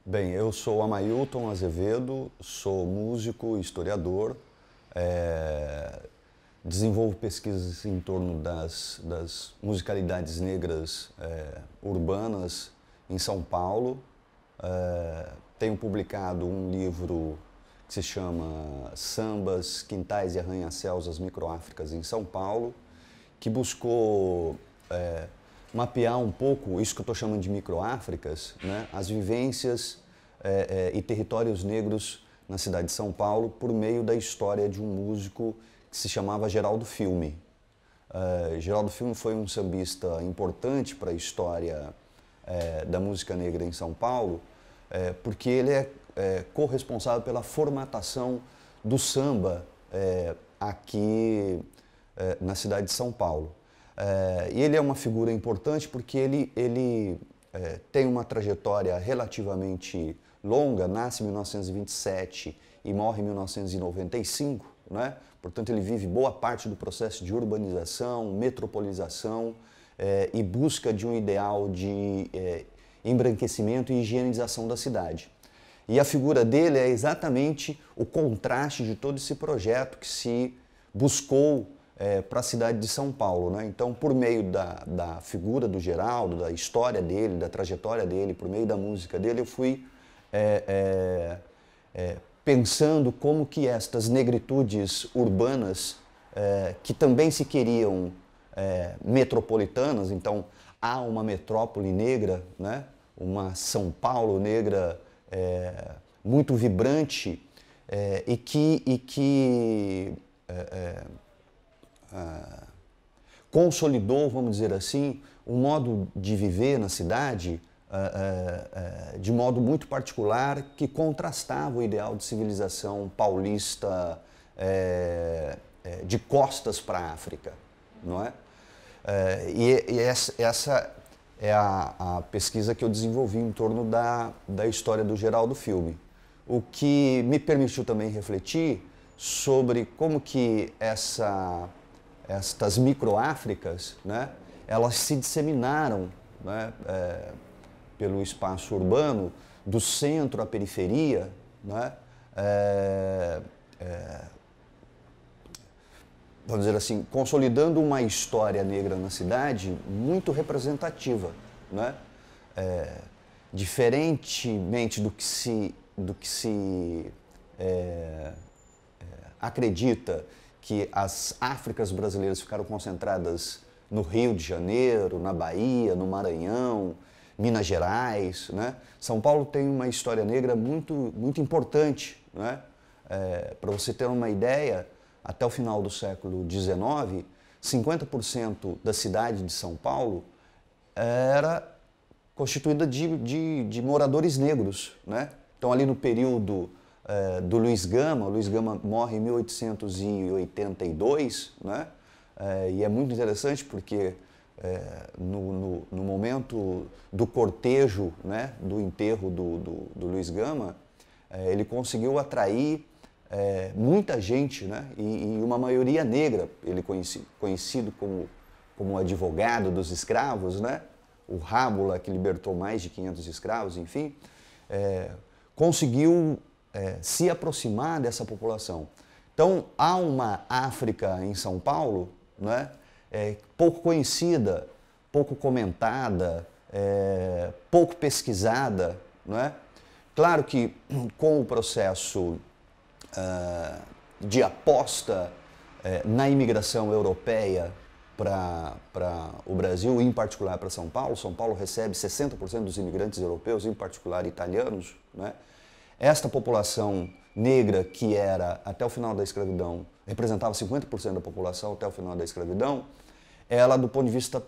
Bem, eu sou Amailton Azevedo, sou músico, historiador, desenvolvo pesquisas em torno das musicalidades negras urbanas em São Paulo. Tenho publicado um livro que se chama Sambas, Quintais e Arranha-Céus, as Microáfricas em São Paulo, que buscou mapear um pouco isso que eu estou chamando de microáfricas, né? As vivências e territórios negros na cidade de São Paulo por meio da história de um músico que se chamava Geraldo Filme. Geraldo Filme foi um sambista importante para a história da música negra em São Paulo, porque ele é corresponsável pela formatação do samba aqui na cidade de São Paulo. E ele é uma figura importante porque ele tem uma trajetória relativamente longa, nasce em 1927 e morre em 1995, né? Portanto, ele vive boa parte do processo de urbanização, metropolização e busca de um ideal de embranquecimento e higienização da cidade. E a figura dele é exatamente o contraste de todo esse projeto que se buscou para a cidade de São Paulo, né? Então, por meio da figura do Geraldo, da história dele, da trajetória dele, por meio da música dele, eu fui pensando como que estas negritudes urbanas, que também se queriam metropolitanas, então há uma metrópole negra, né? Uma São Paulo negra muito vibrante e que consolidou, vamos dizer assim, um modo de viver na cidade de modo muito particular que contrastava o ideal de civilização paulista de costas para a África, não é? E essa é a pesquisa que eu desenvolvi em torno da história do Geraldo Filme, o que me permitiu também refletir sobre como que estas microáfricas, né, elas se disseminaram, né, pelo espaço urbano, do centro à periferia, né, vamos dizer assim, consolidando uma história negra na cidade muito representativa, né? Diferentemente do que se acredita que as Áfricas brasileiras ficaram concentradas no Rio de Janeiro, na Bahia, no Maranhão, Minas Gerais, né? São Paulo tem uma história negra muito importante, né? Para você ter uma ideia, até o final do século XIX, 50% da cidade de São Paulo era constituída de moradores negros, né? Então, ali no período do Luiz Gama, o Luiz Gama morre em 1882, né? E é muito interessante porque no momento do cortejo, né, do enterro do Luiz Gama, ele conseguiu atrair muita gente, né, e uma maioria negra. Ele conhecido como advogado dos escravos, né, o Rábula, que libertou mais de 500 escravos, enfim, conseguiu se aproximar dessa população. Então, há uma África em São Paulo, né, pouco conhecida, pouco comentada, pouco pesquisada, né? Claro que com o processo de aposta na imigração europeia para o Brasil, em particular para São Paulo recebe 60% dos imigrantes europeus, em particular italianos, né? Esta população negra, que era, até o final da escravidão, representava 50% da população até o final da escravidão, ela, do ponto de vista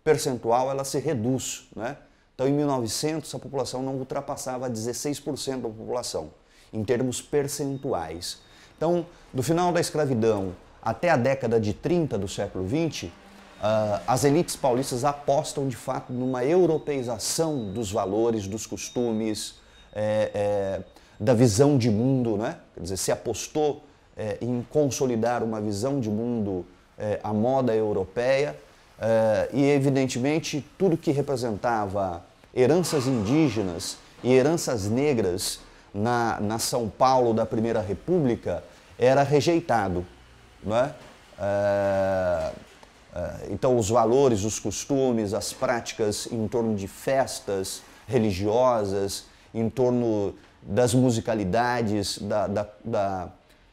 percentual, ela se reduz, né? Então, em 1900, a população não ultrapassava 16% da população, em termos percentuais. Então, do final da escravidão até a década de 30 do século XX, as elites paulistas apostam, de fato, numa europeização dos valores, dos costumes, da visão de mundo, né? Quer dizer, se apostou em consolidar uma visão de mundo à moda europeia e, evidentemente, tudo que representava heranças indígenas e heranças negras na São Paulo da Primeira República era rejeitado, não é? Então os valores, os costumes, as práticas em torno de festas religiosas, em torno das musicalidades,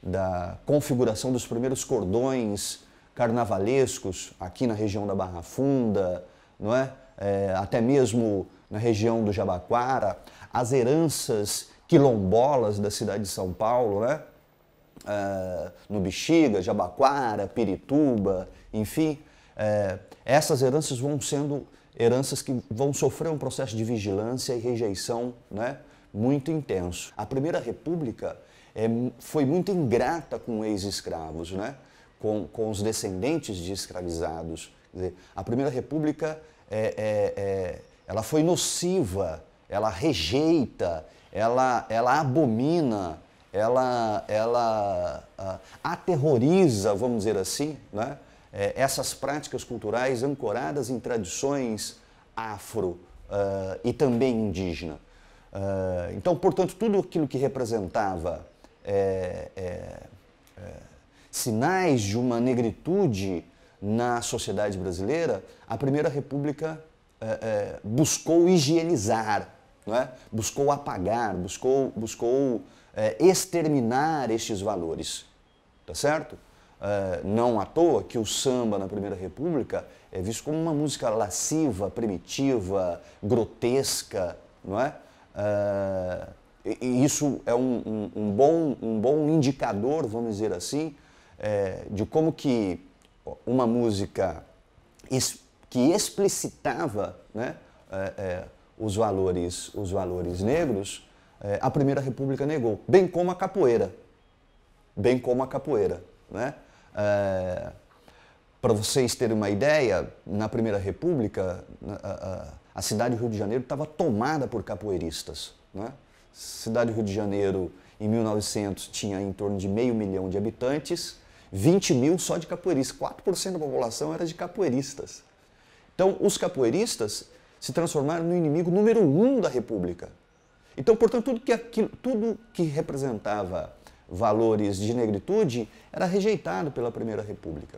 da configuração dos primeiros cordões carnavalescos aqui na região da Barra Funda, não é? Até mesmo na região do Jabaquara, as heranças quilombolas da cidade de São Paulo, né? No Bexiga, Jabaquara, Pirituba, enfim, essas heranças vão sendo heranças que vão sofrer um processo de vigilância e rejeição, né, muito intenso. A Primeira República foi muito ingrata com ex-escravos, né, com os descendentes de escravizados. Quer dizer, a Primeira República ela foi nociva, ela rejeita, ela abomina, ela aterroriza, vamos dizer assim, né? Essas práticas culturais ancoradas em tradições afro e também indígena. Então, portanto, tudo aquilo que representava sinais de uma negritude na sociedade brasileira, a Primeira República buscou higienizar, não é? Buscou apagar, buscou exterminar estes valores, tá certo? Não à toa que o samba na Primeira República é visto como uma música lasciva, primitiva, grotesca, não é? E isso é um bom indicador, vamos dizer assim, de como que uma música que explicitava, né, os valores negros, a Primeira República negou, bem como a capoeira, né? Para vocês terem uma ideia, na Primeira República, a cidade do Rio de Janeiro estava tomada por capoeiristas, né? A cidade do Rio de Janeiro, em 1900, tinha em torno de 500 mil de habitantes, 20 mil só de capoeiristas, 4% da população era de capoeiristas. Então, os capoeiristas se transformaram no inimigo número 1 da República. Então, portanto, tudo que representava valores de negritude era rejeitado pela Primeira República.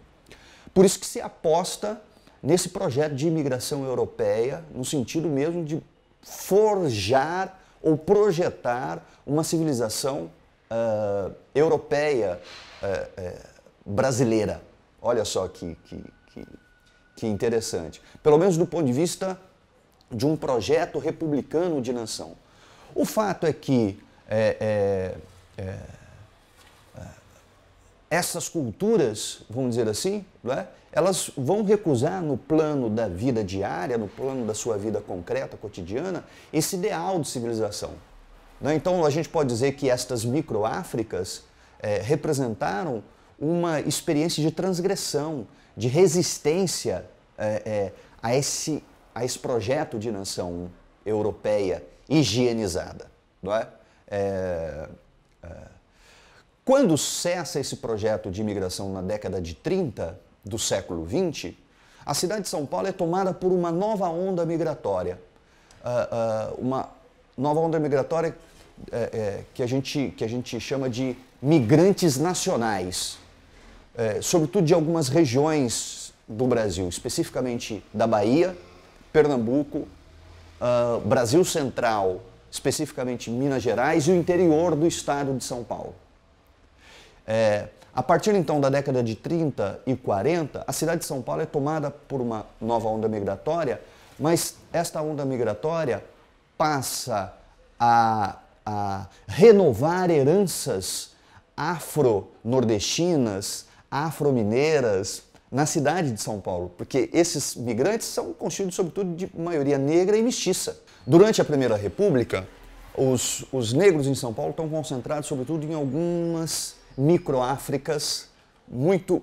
Por isso que se aposta nesse projeto de imigração europeia, no sentido mesmo de forjar ou projetar uma civilização europeia brasileira. Olha só que interessante. Pelo menos do ponto de vista de um projeto republicano de nação. O fato é que essas culturas, vamos dizer assim, né, elas vão recusar no plano da vida diária, no plano da sua vida concreta, cotidiana, esse ideal de civilização. Né? Então a gente pode dizer que estas micro-Áfricas representaram uma experiência de transgressão, de resistência a esse projeto de nação europeia higienizada. Não é? Quando cessa esse projeto de imigração na década de 30 do século XX, a cidade de São Paulo é tomada por uma nova onda migratória. Uma nova onda migratória que a gente chama de migrantes nacionais, sobretudo de algumas regiões do Brasil, especificamente da Bahia, Pernambuco, Brasil Central, especificamente Minas Gerais e o interior do estado de São Paulo. A partir então da década de 30 e 40, a cidade de São Paulo é tomada por uma nova onda migratória, mas esta onda migratória passa a renovar heranças afro-nordestinas, afro-mineiras na cidade de São Paulo, porque esses migrantes são constituídos sobretudo de maioria negra e mestiça. Durante a Primeira República, os negros em São Paulo estão concentrados sobretudo em algumas micro-Áfricas muito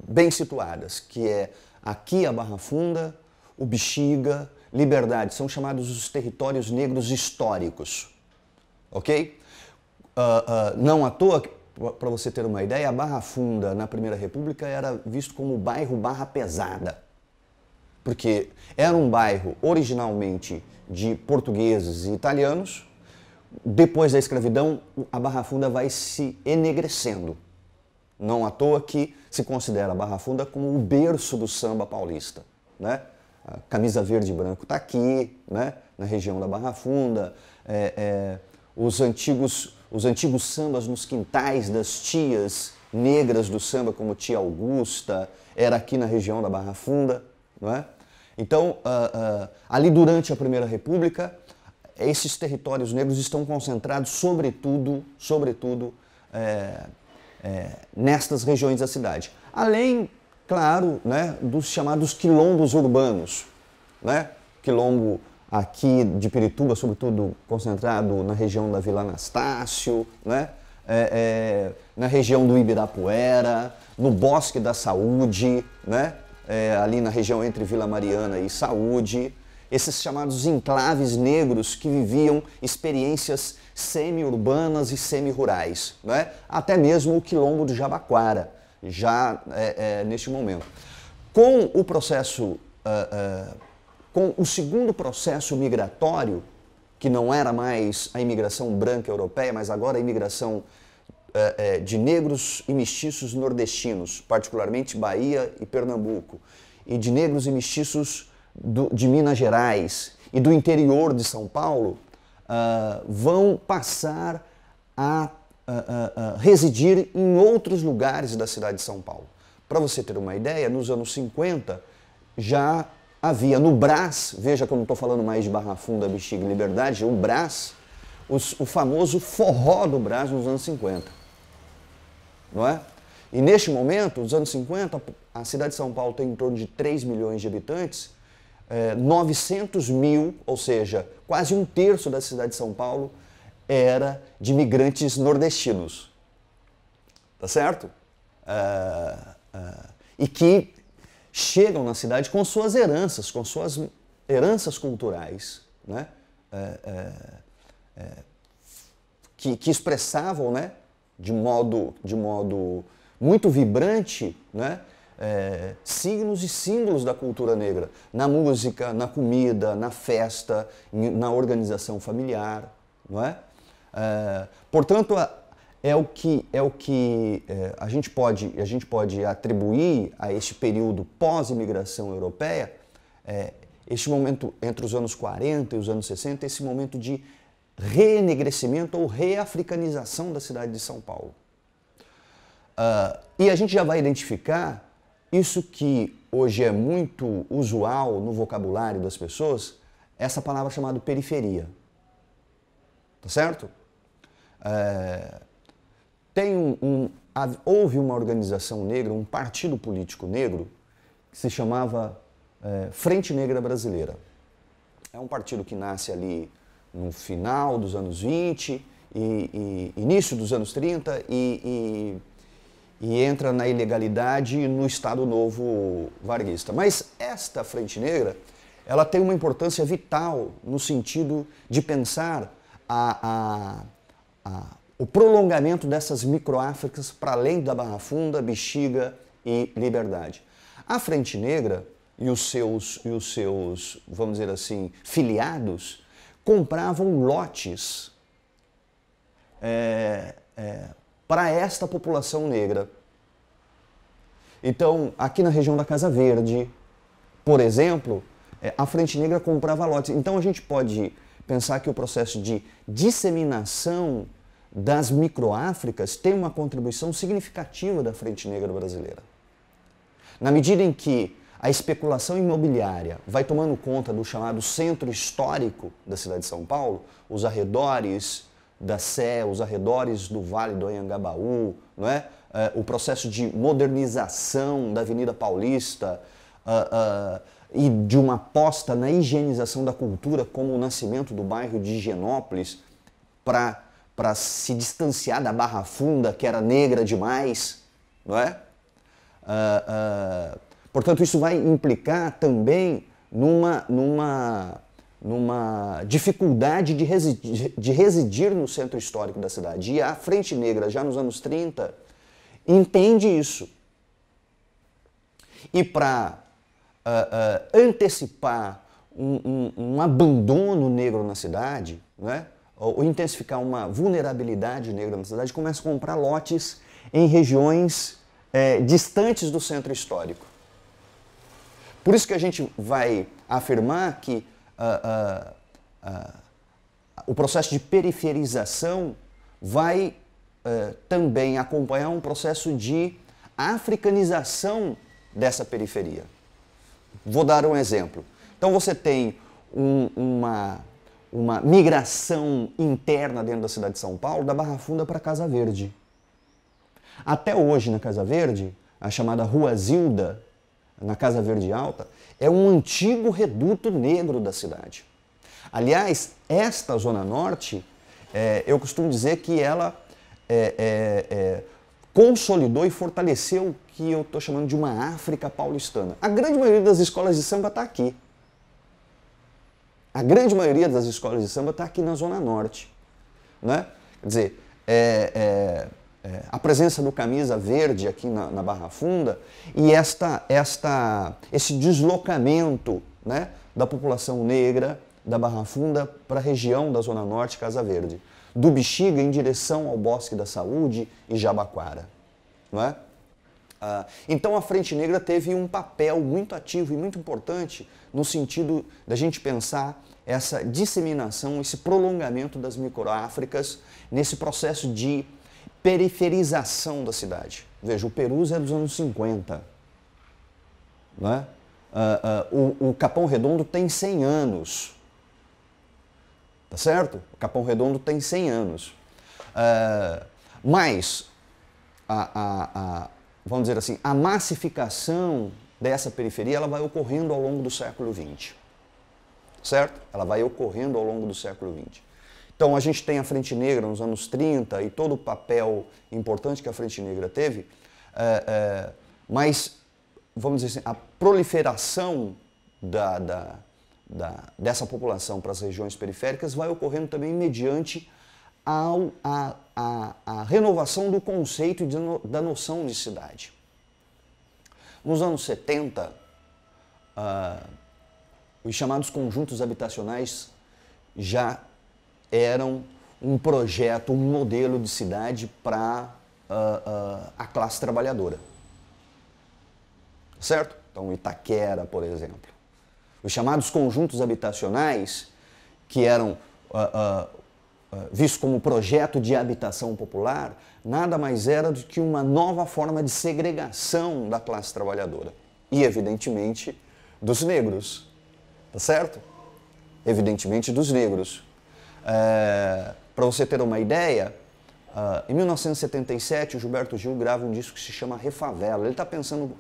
bem situadas, que é aqui a Barra Funda, o Bexiga, Liberdade, são chamados os territórios negros históricos, ok? Não à toa, para você ter uma ideia, a Barra Funda na Primeira República era visto como o bairro Barra Pesada, porque era um bairro originalmente de portugueses e italianos. Depois da escravidão, a Barra Funda vai se enegrecendo. Não à toa que se considera a Barra Funda como o berço do samba paulista, né? A camisa verde e branco está aqui, né? Na região da Barra Funda. Os antigos sambas nos quintais das tias negras do samba, como Tia Augusta, era aqui na região da Barra Funda, não é? Então, ali durante a Primeira República, esses territórios negros estão concentrados, sobretudo nestas regiões da cidade. Além, claro, né, dos chamados quilombos urbanos, né? Quilombo aqui de Pirituba, sobretudo concentrado na região da Vila Anastácio, né? Na região do Ibirapuera, no Bosque da Saúde, né? Ali na região entre Vila Mariana e Saúde, esses chamados enclaves negros que viviam experiências semi-urbanas e semi-rurais, né? Até mesmo o Quilombo do Jabaquara, já neste momento. Com o processo, com o segundo processo migratório, que não era mais a imigração branca europeia, mas agora a imigração de negros e mestiços nordestinos, particularmente Bahia e Pernambuco, e de negros e mestiços de Minas Gerais e do interior de São Paulo, vão passar a residir em outros lugares da cidade de São Paulo. Para você ter uma ideia, nos anos 50 já havia no Brás, veja que eu não estou falando mais de Barra Funda, Bexiga e Liberdade, o Brás, o famoso forró do Brás nos anos 50. Não é? E neste momento, nos anos 50, a cidade de São Paulo tem em torno de 3 milhões de habitantes, 900 mil, ou seja, quase um terço da cidade de São Paulo era de imigrantes nordestinos. Tá certo? E que chegam na cidade com suas heranças culturais, né? Que expressavam, né? De modo muito vibrante, né? Signos e símbolos da cultura negra, na música, na comida, na festa, na organização familiar, não é? Portanto, é o que a gente pode atribuir a este período pós-imigração europeia, este momento entre os anos 40 e os anos 60, esse momento de reenegrecimento ou reafricanização da cidade de São Paulo. E a gente já vai identificar isso que hoje é muito usual no vocabulário das pessoas, essa palavra chamada periferia. Tá certo? Houve uma organização negra, um partido político negro, que se chamava Frente Negra Brasileira. É um partido que nasce ali no final dos anos 20 e início dos anos 30 e entra na ilegalidade no Estado Novo varguista. Mas esta Frente Negra, ela tem uma importância vital no sentido de pensar o prolongamento dessas microáfricas para além da Barra Funda, Bexiga e Liberdade. A Frente Negra e os seus, vamos dizer assim, filiados, compravam lotes para esta população negra. Então, aqui na região da Casa Verde, por exemplo, a Frente Negra comprava lotes. Então, a gente pode pensar que o processo de disseminação das microáfricas tem uma contribuição significativa da Frente Negra brasileira. Na medida em que a especulação imobiliária vai tomando conta do chamado centro histórico da cidade de São Paulo, os arredores da Sé, os arredores do Vale do Anhangabaú, não é? O processo de modernização da Avenida Paulista e de uma aposta na higienização da cultura, como o nascimento do bairro de Higienópolis, para se distanciar da Barra Funda, que era negra demais, não é? Portanto, isso vai implicar também numa dificuldade de residir no centro histórico da cidade. E a Frente Negra, já nos anos 30, entende isso. E para antecipar um abandono negro na cidade, né? Ou intensificar uma vulnerabilidade negra na cidade, começa a comprar lotes em regiões distantes do centro histórico. Por isso que a gente vai afirmar que o processo de periferização vai também acompanhar um processo de africanização dessa periferia. Vou dar um exemplo. Então você tem uma migração interna dentro da cidade de São Paulo, da Barra Funda para Casa Verde. Até hoje, na Casa Verde, a chamada Rua Zilda, na Casa Verde Alta, é um antigo reduto negro da cidade. Aliás, esta Zona Norte, eu costumo dizer que ela consolidou e fortaleceu o que eu estou chamando de uma África paulistana. A grande maioria das escolas de samba está aqui. A grande maioria das escolas de samba está aqui na Zona Norte, né? Quer dizer, a presença do camisa verde aqui na Barra Funda e esse deslocamento, né, da população negra da Barra Funda para a região da Zona Norte, Casa Verde, do Bexiga em direção ao Bosque da Saúde e Jabaquara, não é? Então a Frente Negra teve um papel muito ativo e muito importante no sentido da gente pensar essa disseminação, esse prolongamento das microáfricas nesse processo de periferização da cidade. Veja, o Perus é dos anos 50. Não é? O Capão Redondo tem 100 anos. Tá certo? O Capão Redondo tem 100 anos. Mas vamos dizer assim, a massificação dessa periferia ela vai ocorrendo ao longo do século XX, certo? Ela vai ocorrendo ao longo do século XX. Então a gente tem a Frente Negra nos anos 30 e todo o papel importante que a Frente Negra teve, mas, vamos dizer assim, a proliferação dessa população para as regiões periféricas vai ocorrendo também mediante a renovação do conceito e da noção de cidade. Nos anos 70, os chamados conjuntos habitacionais já eram um projeto, um modelo de cidade para a classe trabalhadora. Certo? Então, Itaquera, por exemplo. Os chamados conjuntos habitacionais, que eram vistos como projeto de habitação popular, nada mais era do que uma nova forma de segregação da classe trabalhadora. E, evidentemente, dos negros. Tá certo? Evidentemente, dos negros. Para você ter uma ideia, em 1977, o Gilberto Gil grava um disco que se chama Refavela. Ele está pensando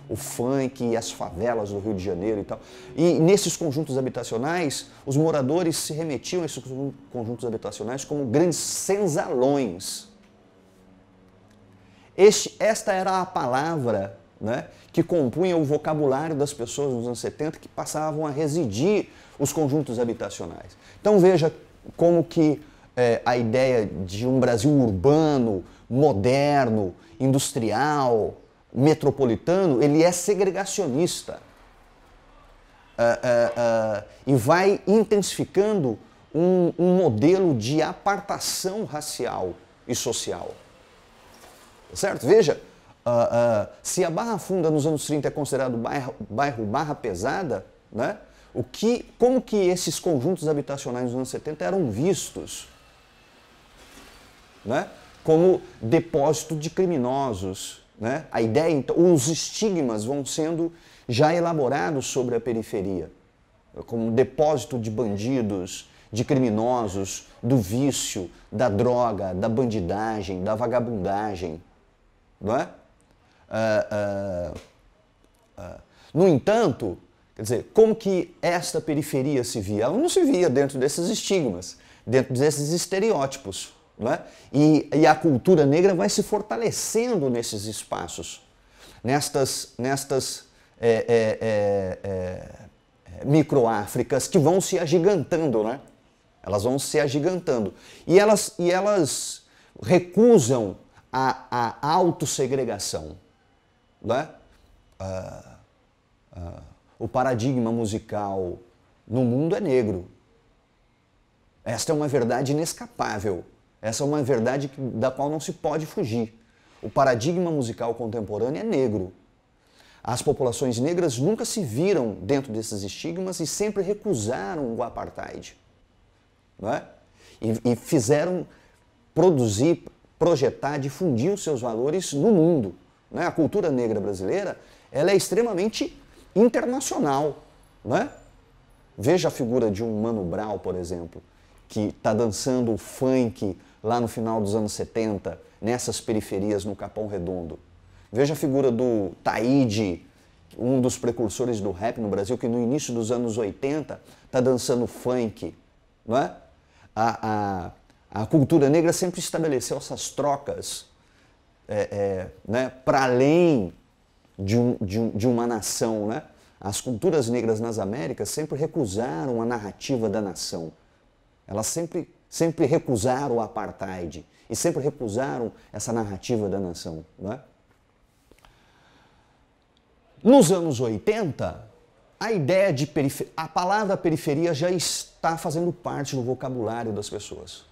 o funk e as favelas do Rio de Janeiro e tal. E nesses conjuntos habitacionais, os moradores se remetiam a esses conjuntos habitacionais como grandes senzalões. Esta era a palavra, né, que compunha o vocabulário das pessoas nos anos 70 que passavam a residir os conjuntos habitacionais. Então veja como que a ideia de um Brasil urbano, moderno, industrial, metropolitano, ele é segregacionista e vai intensificando um modelo de apartação racial e social. Certo? Veja, se a Barra Funda nos anos 30 é considerado bairro barra pesada, né? Como que esses conjuntos habitacionais nos anos 70 eram vistos, né, como depósito de criminosos, né? A ideia, então, os estigmas vão sendo já elaborados sobre a periferia, como depósito de bandidos, de criminosos, do vício, da droga, da bandidagem, da vagabundagem, não é? No entanto, quer dizer, como que esta periferia se via? Ela não se via dentro desses estigmas, dentro desses estereótipos. Não é? E a cultura negra vai se fortalecendo nesses espaços, nestas microáfricas que vão se agigantando, né? Elas vão se agigantando. E elas recusam a autossegregação. Né? o paradigma musical no mundo é negro. Esta é uma verdade inescapável. Essa é uma verdade da qual não se pode fugir. O paradigma musical contemporâneo é negro. As populações negras nunca se viram dentro desses estigmas e sempre recusaram o apartheid. Não é? E fizeram produzir, projetar, difundir os seus valores no mundo. Não é? A cultura negra brasileira ela é extremamente internacional. Não é? Veja a figura de um Mano Brown, por exemplo, que está dançando o funk lá no final dos anos 70, nessas periferias no Capão Redondo. Veja a figura do Taíde, um dos precursores do rap no Brasil, que no início dos anos 80 está dançando funk. Não é? A cultura negra sempre estabeleceu essas trocas né, para além de uma nação. Né? As culturas negras nas Américas sempre recusaram a narrativa da nação. Elas sempre recusaram o apartheid e sempre recusaram essa narrativa da nação. Não é? Nos anos 80, a ideia de a palavra periferia já está fazendo parte do vocabulário das pessoas.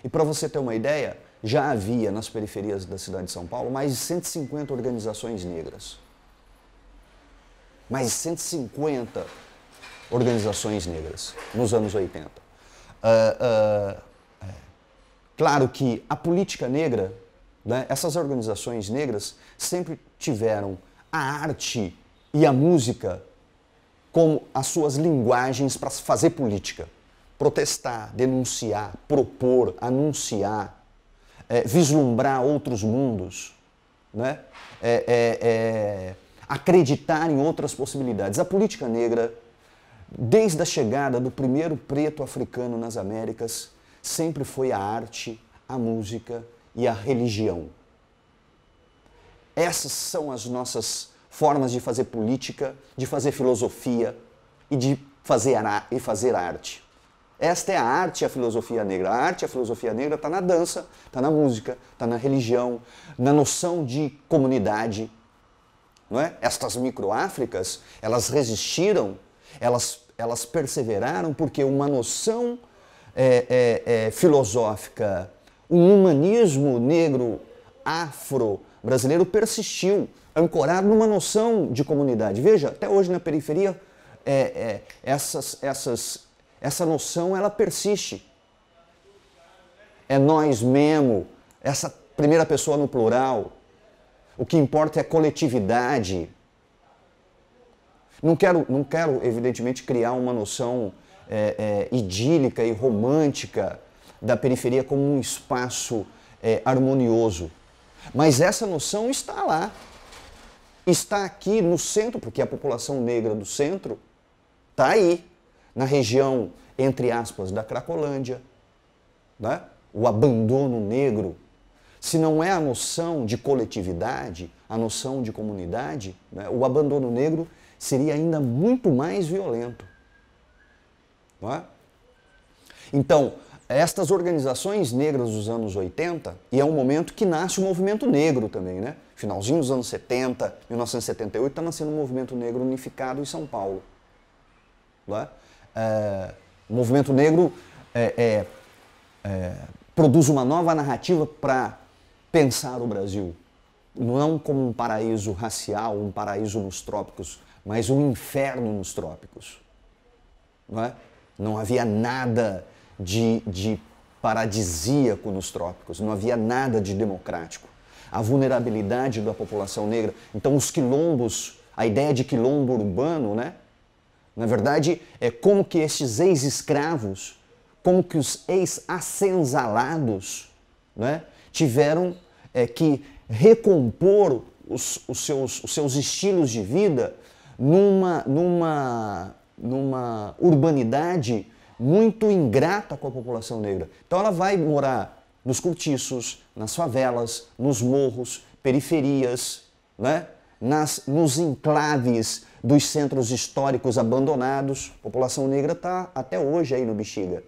E para você ter uma ideia, já havia nas periferias da cidade de São Paulo mais de 150 organizações negras. Mais de 150 organizações negras nos anos 80. Claro que a política negra, né, essas organizações negras sempre tiveram a arte e a música como as suas linguagens para fazer política. Protestar, denunciar, propor, anunciar, vislumbrar outros mundos, né? Acreditar em outras possibilidades. A política negra, desde a chegada do primeiro preto africano nas Américas, sempre foi a arte, a música e a religião. Essas são as nossas formas de fazer política, de fazer filosofia e de fazer arte. Esta é a arte e a filosofia negra. A arte e a filosofia negra está na dança, está na música, está na religião, na noção de comunidade. Não é? Estas micro-Áfricas, elas resistiram, elas perseveraram porque uma noção filosófica, um humanismo negro afro-brasileiro persistiu, ancorado numa noção de comunidade. Veja, até hoje na periferia, essa noção ela persiste. É nós mesmo, essa primeira pessoa no plural. O que importa é a coletividade. Não quero evidentemente, criar uma noção idílica e romântica da periferia como um espaço harmonioso. Mas essa noção está lá. Está aqui no centro, porque a população negra do centro está aí, na região, entre aspas, da Cracolândia. Né? O abandono negro. Se não é a noção de coletividade, a noção de comunidade, né, o abandono negro seria ainda muito mais violento. Não é? Então, estas organizações negras dos anos 80, e é um momento que nasce o movimento negro também, né? Finalzinho dos anos 70, 1978, está nascendo o movimento negro unificado em São Paulo. Não é? O movimento negro produz uma nova narrativa para pensar o Brasil, não como um paraíso racial, um paraíso nos trópicos, mas um inferno nos trópicos. Não é? Não havia nada de paradisíaco nos trópicos, não havia nada de democrático. A vulnerabilidade da população negra, então os quilombos, a ideia de quilombo urbano, né? Na verdade, é como que esses ex-escravos, como que os ex-assenzalados, né, tiveram que recompor os seus estilos de vida numa urbanidade muito ingrata com a população negra. Então ela vai morar nos cortiços, nas favelas, nos morros, periferias, né, nos enclaves dos centros históricos abandonados. A população negra está até hoje aí no Bexiga.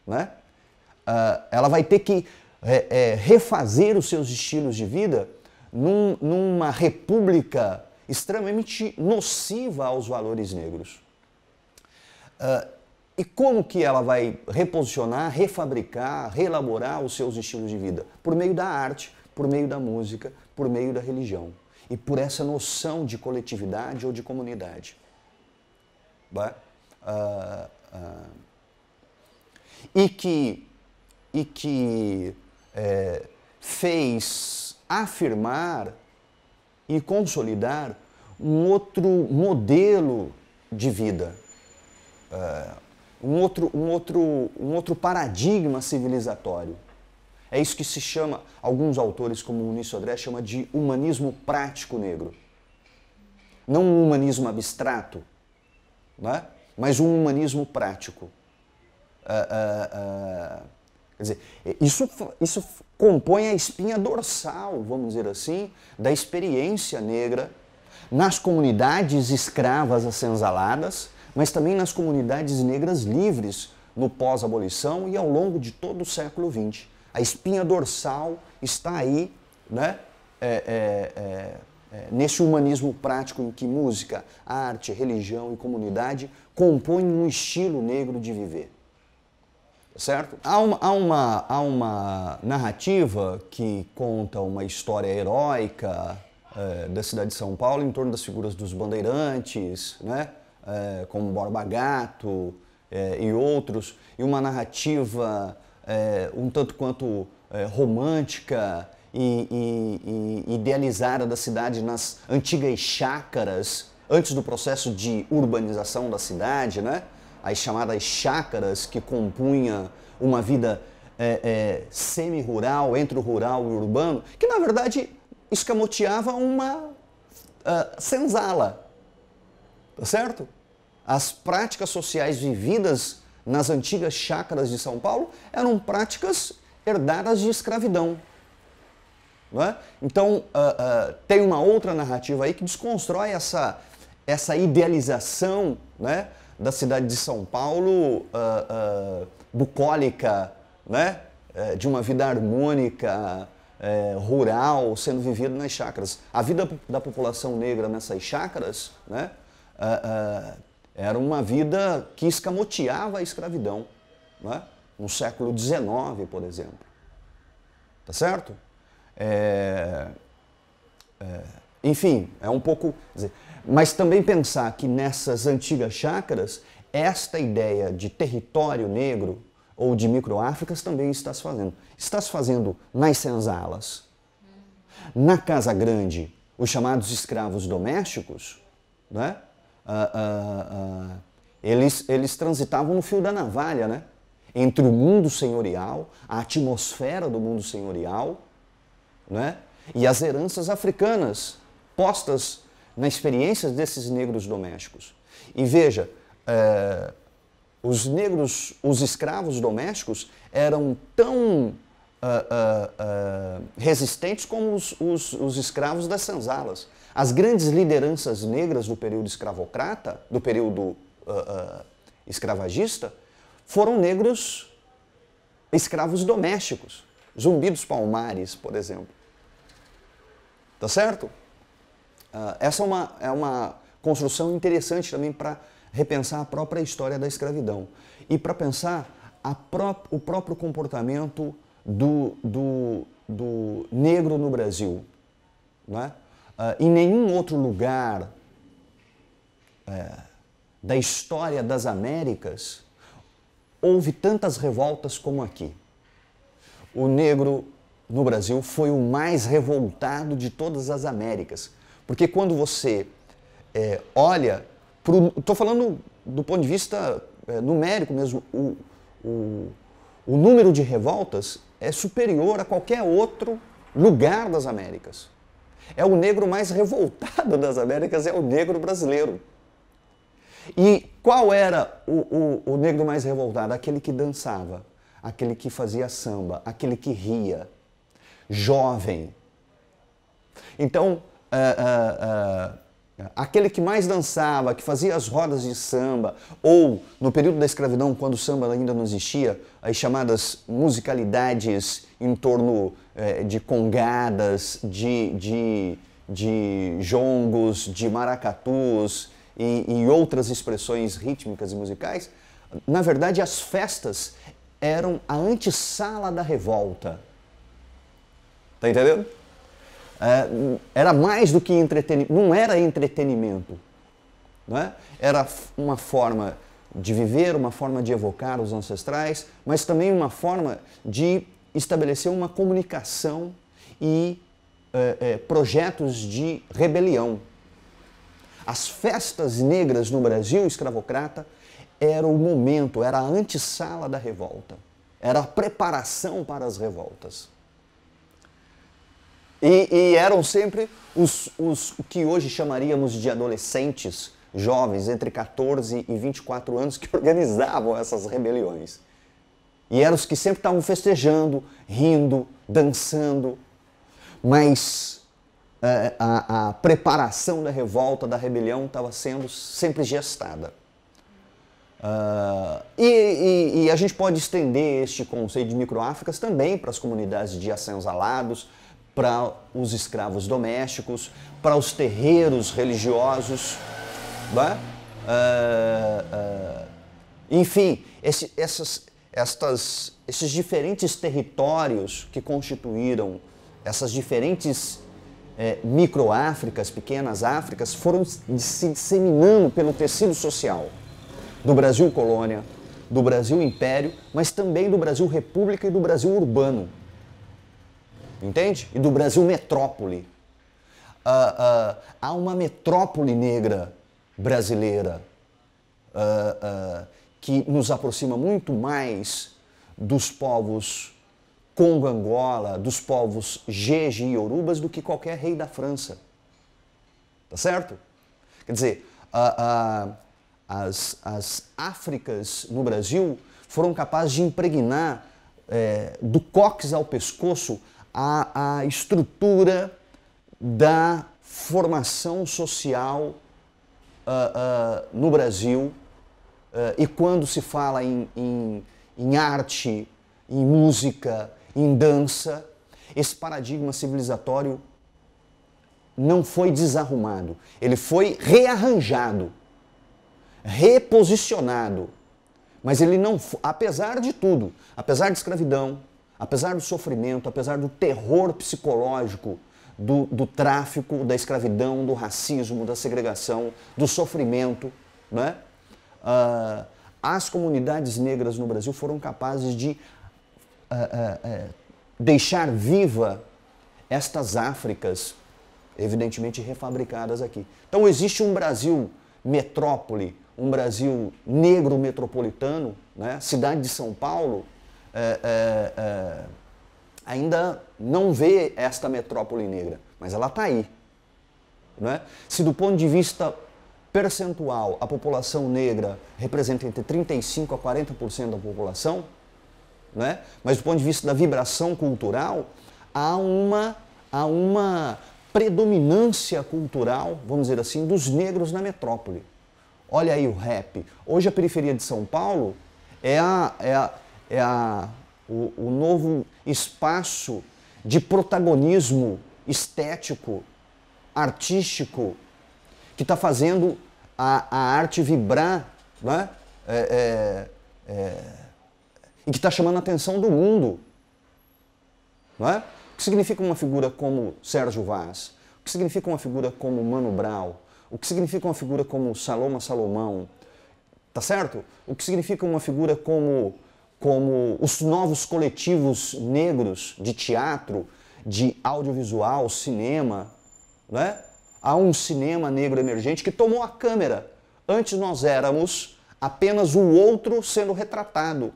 Né? Ela vai ter que refazer os seus estilos de vida numa república extremamente nociva aos valores negros. E como que ela vai reposicionar, refabricar, reelaborar os seus estilos de vida? Por meio da arte, por meio da música, por meio da religião. E por essa noção de coletividade ou de comunidade. E que fez afirmar e consolidar um outro modelo de vida, um outro paradigma civilizatório. É isso que se chama, alguns autores como o Muniz Sodré chama de humanismo prático negro. Não um humanismo abstrato, né? Mas um humanismo prático. Quer dizer, isso compõe a espinha dorsal, vamos dizer assim, da experiência negra nas comunidades escravas assenzaladas, mas também nas comunidades negras livres no pós-abolição e ao longo de todo o século XX. A espinha dorsal está aí, né? Nesse humanismo prático em que música, arte, religião e comunidade compõem um estilo negro de viver. Certo? Há uma narrativa que conta uma história heróica da cidade de São Paulo em torno das figuras dos bandeirantes, né? Como Borba Gato e outros, e uma narrativa um tanto quanto romântica e idealizada da cidade nas antigas chácaras, antes do processo de urbanização da cidade, né? As chamadas chácaras que compunha uma vida semi-rural, entre o rural e o urbano, que na verdade escamoteava uma senzala, tá certo? As práticas sociais vividas nas antigas chácaras de São Paulo eram práticas herdadas de escravidão. Não é? Então, tem uma outra narrativa aí que desconstrói essa idealização, né, da cidade de São Paulo bucólica, né, de uma vida harmônica, rural, sendo vivida nas chácaras. A vida da população negra nessas chácaras, né, era uma vida que escamoteava a escravidão, né, no século XIX, por exemplo. Tá certo? Enfim, é um pouco... Mas também pensar que nessas antigas chácaras, esta ideia de território negro ou de micro-Áfricas também está se fazendo. Está se fazendo nas senzalas, na Casa Grande, os chamados escravos domésticos, né? Eles transitavam no fio da navalha, né? Entre o mundo senhorial, a atmosfera do mundo senhorial, né? E as heranças africanas postas na experiência desses negros domésticos. E veja, os escravos domésticos eram tão resistentes como os escravos das senzalas. As grandes lideranças negras do período escravocrata, do período escravagista, foram negros escravos domésticos. Zumbi dos Palmares, por exemplo. Tá certo? Essa é uma construção interessante também para repensar a própria história da escravidão e para pensar o próprio comportamento do negro no Brasil. Né? Em nenhum outro lugar da história das Américas houve tantas revoltas como aqui. O negro no Brasil foi o mais revoltado de todas as Américas. Porque quando você olha, estou falando do ponto de vista numérico mesmo, o número de revoltas é superior a qualquer outro lugar das Américas. É o negro mais revoltado das Américas, é o negro brasileiro. E qual era o negro mais revoltado? Aquele que dançava, aquele que fazia samba, aquele que ria, jovem. Então, aquele que mais dançava, que fazia as rodas de samba, ou no período da escravidão, quando o samba ainda não existia, as chamadas musicalidades em torno de congadas, de de jongos, de maracatus e outras expressões rítmicas e musicais, na verdade as festas eram a antessala da revolta. Tá entendendo? Era mais do que entretenimento, não era entretenimento, né? Era uma forma de viver, uma forma de evocar os ancestrais, mas também uma forma de estabelecer uma comunicação e projetos de rebelião. As festas negras no Brasil escravocrata era o momento, era a antessala da revolta, era a preparação para as revoltas. E eram sempre os que hoje chamaríamos de adolescentes, jovens, entre 14 e 24 anos, que organizavam essas rebeliões. E eram os que sempre estavam festejando, rindo, dançando. Mas a preparação da revolta, da rebelião, estava sendo sempre gestada. E a gente pode estender este conceito de microáfricas também para as comunidades de ascensalados, para os escravos domésticos, para os terreiros religiosos, né? Enfim, esses diferentes territórios que constituíram essas diferentes microáfricas, pequenas Áfricas, foram se disseminando pelo tecido social do Brasil colônia, do Brasil império, mas também do Brasil república e do Brasil urbano. Entende? E do Brasil metrópole. Há uma metrópole negra brasileira que nos aproxima muito mais dos povos Congo-Angola, dos povos Jeje e Yorubas do que qualquer rei da França. Tá certo? Quer dizer, as Áfricas no Brasil foram capazes de impregnar do cóccix ao pescoço a estrutura da formação social no Brasil. E quando se fala em arte, em música, em dança, esse paradigma civilizatório não foi desarrumado, ele foi rearranjado, reposicionado. Mas ele não, apesar de tudo, apesar da escravidão, apesar do sofrimento, apesar do terror psicológico, do tráfico, da escravidão, do racismo, da segregação, do sofrimento, né? As comunidades negras no Brasil foram capazes de deixar viva estas Áfricas, evidentemente refabricadas aqui. Então existe um Brasil metrópole, um Brasil negro metropolitano, né? Cidade de São Paulo, ainda não vê esta metrópole negra, mas ela está aí. Né? Se do ponto de vista percentual a população negra representa entre 35% a 40% da população, né? Mas do ponto de vista da vibração cultural, há uma predominância cultural, vamos dizer assim, dos negros na metrópole. Olha aí o rap. Hoje a periferia de São Paulo o novo espaço de protagonismo estético, artístico, que está fazendo a arte vibrar, né? E que está chamando a atenção do mundo. Não é? O que significa uma figura como Sérgio Vaz? O que significa uma figura como Mano Brown? O que significa uma figura como Saloma Salomão? Tá certo? O que significa uma figura como os novos coletivos negros de teatro, de audiovisual, cinema, né? Há um cinema negro emergente que tomou a câmera. Antes nós éramos apenas o outro sendo retratado.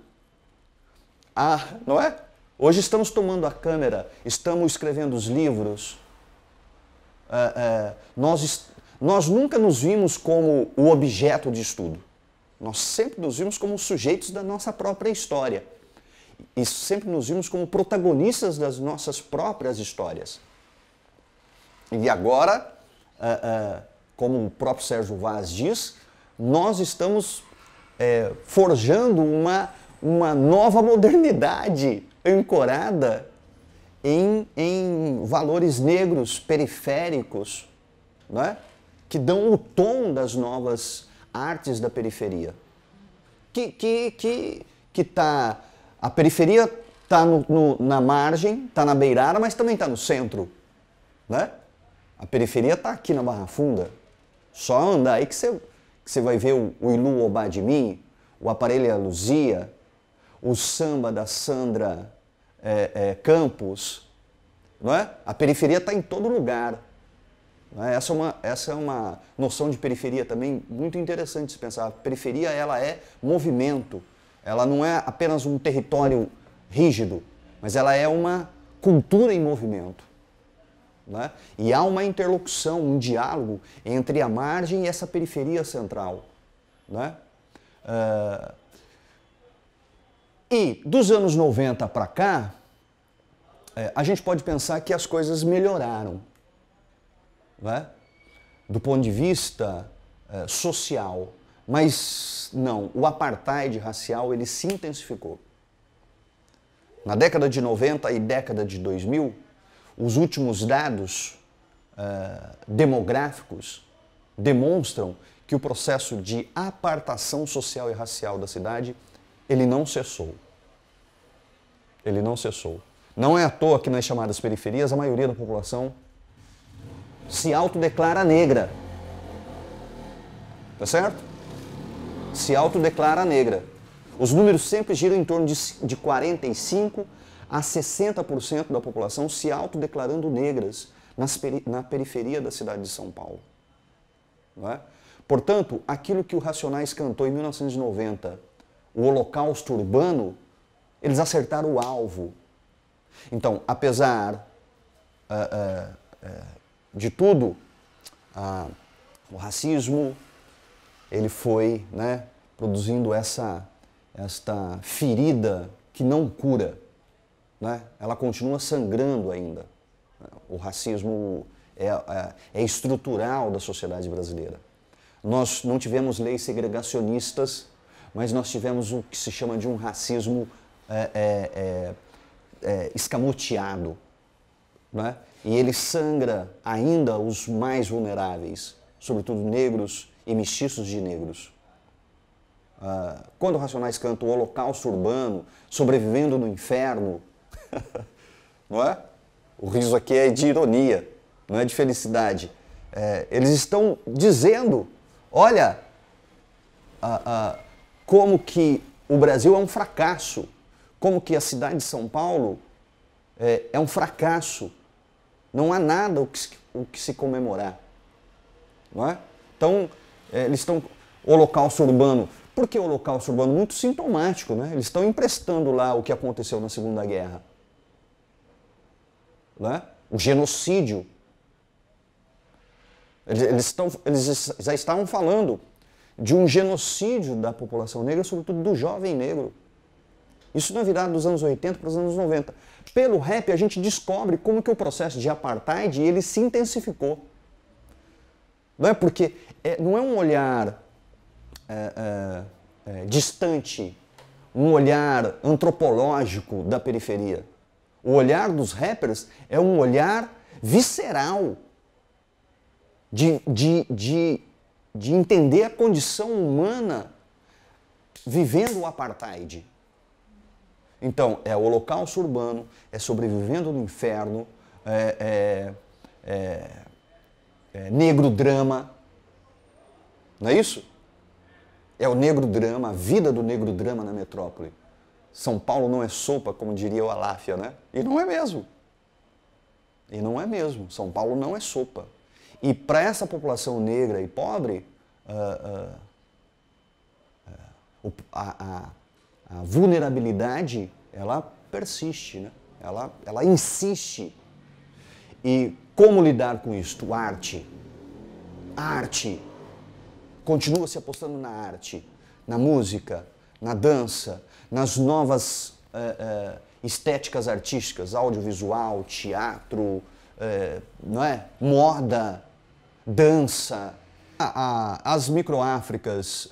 Não é? Hoje estamos tomando a câmera, estamos escrevendo os livros. Nós nunca nos vimos como o objeto de estudo. Nós sempre nos vimos como sujeitos da nossa própria história. E sempre nos vimos como protagonistas das nossas próprias histórias. E agora, como o próprio Sérgio Vaz diz, nós estamos forjando uma nova modernidade ancorada em valores negros periféricos, né? Que dão o tom das novas artes da periferia. A periferia está na margem, está na beirada, mas também está no centro, né? A periferia está aqui na Barra Funda. Só anda aí que você vai ver o Ilu Obá de Mim, o Aparelho Luzia, o samba da Sandra Campos, não é? A periferia está em todo lugar. Não é? Essa é uma noção de periferia também muito interessante de se pensar. A periferia, ela é movimento, ela não é apenas um território rígido, mas ela é uma cultura em movimento. Não é? E há uma interlocução, um diálogo entre a margem e essa periferia central. Não é? E dos anos 90 para cá, a gente pode pensar que as coisas melhoraram, né? Do ponto de vista social. Mas não, o apartheid racial ele se intensificou. Na década de 90 e década de 2000, os últimos dados demográficos demonstram que o processo de apartação social e racial da cidade ele não cessou. Ele não cessou. Não é à toa que nas chamadas periferias a maioria da população se autodeclara negra. Tá certo? Se autodeclara negra. Os números sempre giram em torno de 45% a 60% da população se autodeclarando negras na periferia da cidade de São Paulo. Não é? Portanto, aquilo que o Racionais cantou em 1990, o Holocausto Urbano, eles acertaram o alvo. Então, apesar de tudo, o racismo ele foi, né, produzindo esta ferida que não cura, né? Ela continua sangrando ainda. O racismo é estrutural da sociedade brasileira. Nós não tivemos leis segregacionistas, mas nós tivemos o que se chama de um racismo escamoteado, né? E ele sangra ainda os mais vulneráveis, sobretudo negros e mestiços de negros. Quando o Racionais canta o Holocausto Urbano, sobrevivendo no inferno, não é? O riso aqui é de ironia, não é de felicidade. Eles estão dizendo, olha, como que o Brasil é um fracasso, como que a cidade de São Paulo é um fracasso. Não há nada o que se comemorar. Não é? Então, eles estão... Holocausto Urbano. Por que o Holocausto Urbano? Muito sintomático, né? Eles estão emprestando lá o que aconteceu na Segunda Guerra. Não é? O genocídio. Eles já estavam falando de um genocídio da população negra, sobretudo do jovem negro. Isso na virada dos anos 80 para os anos 90. Pelo rap a gente descobre como que o processo de apartheid ele se intensificou. Não é porque não é um olhar distante, um olhar antropológico da periferia. O olhar dos rappers é um olhar visceral de entender a condição humana vivendo o apartheid. Então, é o Holocausto Urbano, é sobrevivendo no inferno, negro drama, não é isso? É o negro drama, a vida do negro drama na metrópole. São Paulo não é sopa, como diria o Aláfia, né? E não é mesmo. E não é mesmo. São Paulo não é sopa. E para essa população negra e pobre, a vulnerabilidade, ela persiste, né? Ela insiste. E como lidar com isto? Arte. Arte. Continua se apostando na arte, na música, na dança, nas novas estéticas artísticas, audiovisual, teatro, não é? Moda, dança. As microáfricas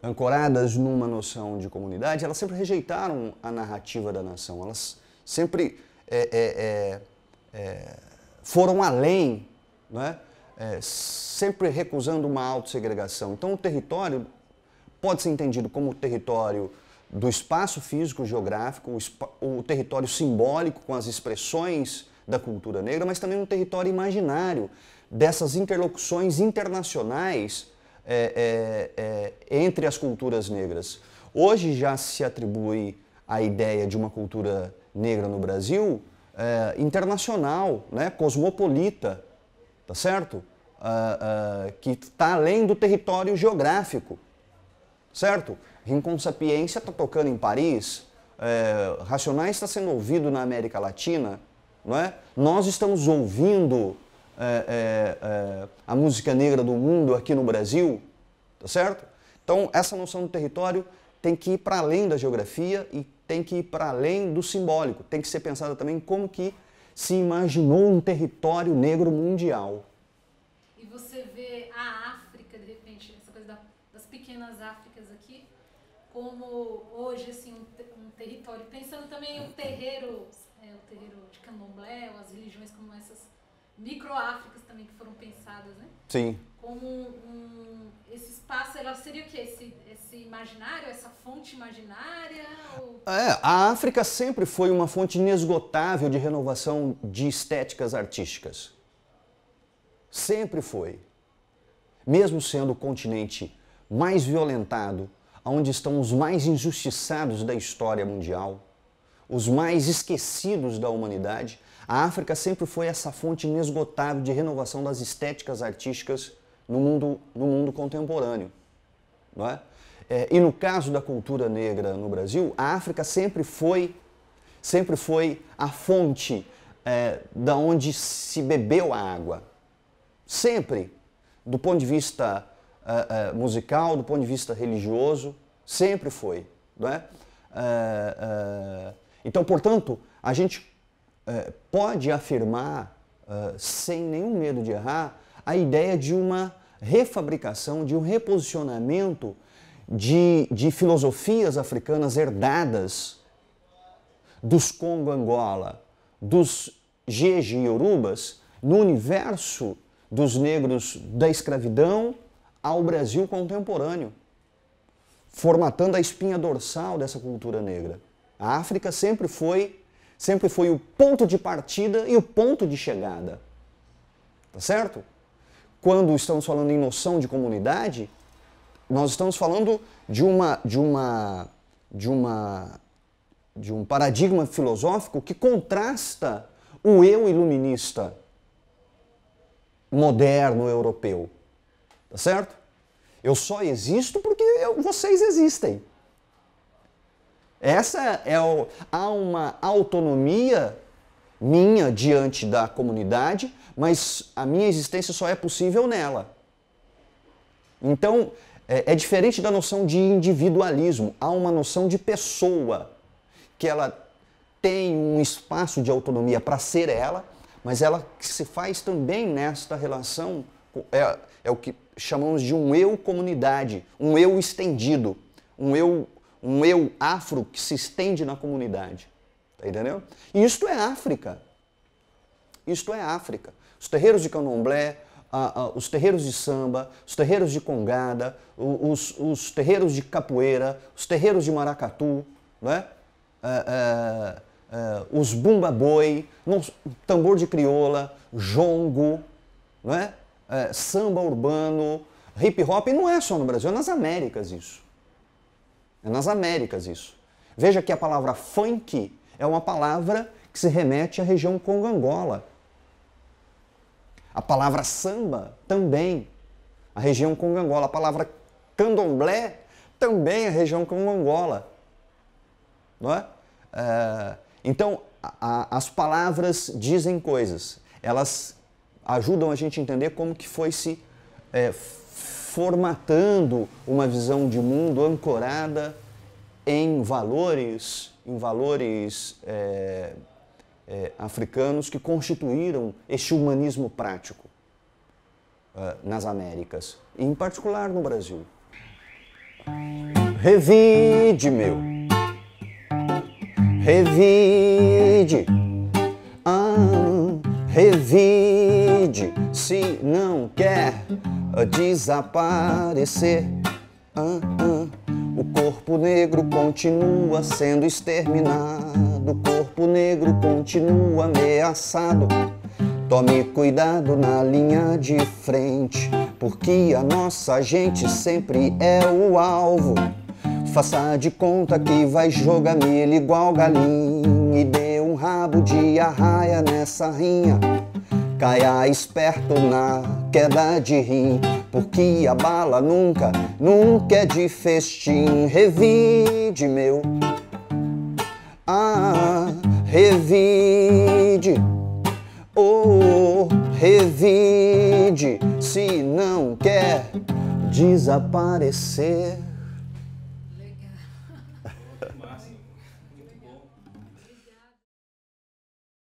ancoradas numa noção de comunidade, elas sempre rejeitaram a narrativa da nação, elas sempre foram além, não é? Sempre recusando uma autossegregação. Então o território pode ser entendido como o território do espaço físico geográfico, o território simbólico com as expressões da cultura negra, mas também um território imaginário dessas interlocuções internacionais entre as culturas negras. Hoje já se atribui a ideia de uma cultura negra no Brasil internacional, né, cosmopolita, tá certo? Que está além do território geográfico, certo? Rincon Sapiência está tocando em Paris, Racionais está sendo ouvido na América Latina, não é? Nós estamos ouvindo a música negra do mundo aqui no Brasil, tá certo? Então essa noção do território tem que ir para além da geografia e tem que ir para além do simbólico, tem que ser pensada também como que se imaginou um território negro mundial. E você vê a África, de repente, essa coisa das pequenas Áfricas aqui, como hoje assim, um território, pensando também o terreiro de Candomblé, ou as religiões como essas micro-Áfricas também que foram pensadas, né? Sim. Como esse espaço, ela seria o quê? Esse imaginário, essa fonte imaginária? Ou... A África sempre foi uma fonte inesgotável de renovação de estéticas artísticas. Sempre foi. Mesmo sendo o continente mais violentado, onde estão os mais injustiçados da história mundial, os mais esquecidos da humanidade, a África sempre foi essa fonte inesgotável de renovação das estéticas artísticas no mundo contemporâneo, não é? E no caso da cultura negra no Brasil, a África sempre foi a fonte da onde se bebeu a água. Sempre, do ponto de vista musical, do ponto de vista religioso, sempre foi, não é? Então, portanto, a gente pode afirmar, sem nenhum medo de errar, a ideia de uma refabricação, de um reposicionamento de filosofias africanas herdadas dos Congo-Angola, dos Jeje e Yorubas, no universo dos negros da escravidão ao Brasil contemporâneo, formatando a espinha dorsal dessa cultura negra. A África sempre foi o ponto de partida e o ponto de chegada. Tá certo? Quando estamos falando em noção de comunidade, nós estamos falando de um paradigma filosófico que contrasta o eu iluminista moderno europeu. Tá certo? Eu só existo porque vocês existem. Há uma autonomia minha diante da comunidade, mas a minha existência só é possível nela. Então, é diferente da noção de individualismo. Há uma noção de pessoa, que ela tem um espaço de autonomia para ser ela, mas ela se faz também nesta relação, é o que chamamos de um eu-comunidade, um eu estendido, um eu afro que se estende na comunidade. Tá entendendo? E isto é África. Isto é África. Os terreiros de candomblé, os terreiros de samba, os terreiros de congada, os terreiros de capoeira, os terreiros de maracatu, não é? Os bumba-boi, tambor de crioula, jongo, não é? Samba urbano, hip-hop, e não é só no Brasil, é nas Américas isso. É nas Américas isso. Veja que a palavra funk é uma palavra que se remete à região Congo-Angola. A palavra samba também, a região Congo-Angola. A palavra candomblé também a região Congo-Angola. Não é? Então, as palavras dizem coisas. Elas ajudam a gente a entender como que foi se formatando uma visão de mundo ancorada em valores africanos que constituíram este humanismo prático nas Américas, e em particular no Brasil. Revide, meu, revide, Revide se não quer desaparecer. O corpo negro continua sendo exterminado, o corpo negro continua ameaçado. Tome cuidado na linha de frente, porque a nossa gente sempre é o alvo. Faça de conta que vai jogar milho igual galinha e dê um rabo de arraia nessa rinha. Caia esperto na queda de rim, porque a bala nunca é de festim. Revide, meu, revide, revide, se não quer desaparecer.